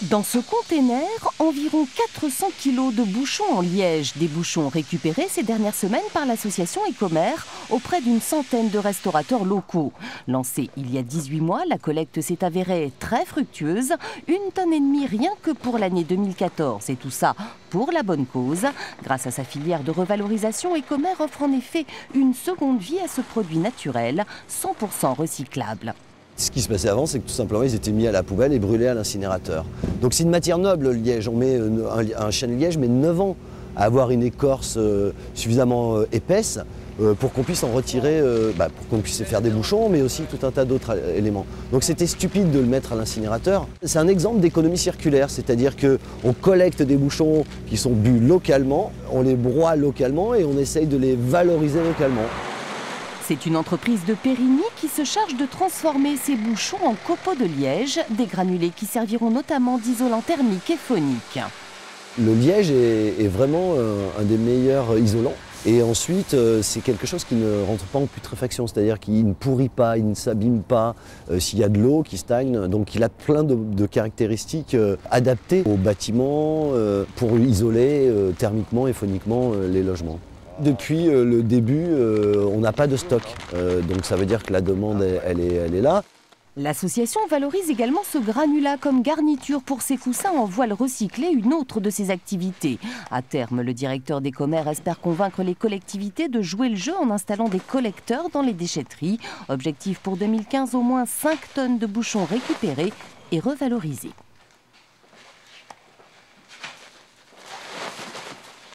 Dans ce container, environ 400 kilos de bouchons en liège. Des bouchons récupérés ces dernières semaines par l'association Ecomer auprès d'une centaine de restaurateurs locaux. Lancée il y a 18 mois, la collecte s'est avérée très fructueuse. 1,5 tonne rien que pour l'année 2014. Et tout ça pour la bonne cause. Grâce à sa filière de revalorisation, Ecomer offre en effet une seconde vie à ce produit naturel, 100% recyclable. Ce qui se passait avant, c'est que tout simplement, ils étaient mis à la poubelle et brûlés à l'incinérateur. Donc c'est une matière noble, le liège. On met un chêne liège, mais 9 ans à avoir une écorce suffisamment épaisse pour qu'on puisse en retirer, pour qu'on puisse faire des bouchons, mais aussi tout un tas d'autres éléments. Donc c'était stupide de le mettre à l'incinérateur. C'est un exemple d'économie circulaire, c'est-à-dire qu'on collecte des bouchons qui sont bu localement, on les broie localement et on essaye de les valoriser localement. C'est une entreprise de Périgny qui se charge de transformer ces bouchons en copeaux de liège, des granulés qui serviront notamment d'isolant thermique et phonique. Le liège est vraiment un des meilleurs isolants. Et ensuite, c'est quelque chose qui ne rentre pas en putréfaction, c'est-à-dire qu'il ne pourrit pas, il ne s'abîme pas s'il y a de l'eau qui stagne. Donc il a plein de caractéristiques adaptées aux bâtiments pour isoler thermiquement et phoniquement les logements. Depuis le début, on n'a pas de stock, donc ça veut dire que la demande, elle est là. L'association valorise également ce granulat comme garniture pour ses coussins en voile recyclé, une autre de ses activités. À terme, le directeur d'Ecomer espère convaincre les collectivités de jouer le jeu en installant des collecteurs dans les déchetteries. Objectif pour 2015, au moins 5 tonnes de bouchons récupérés et revalorisés.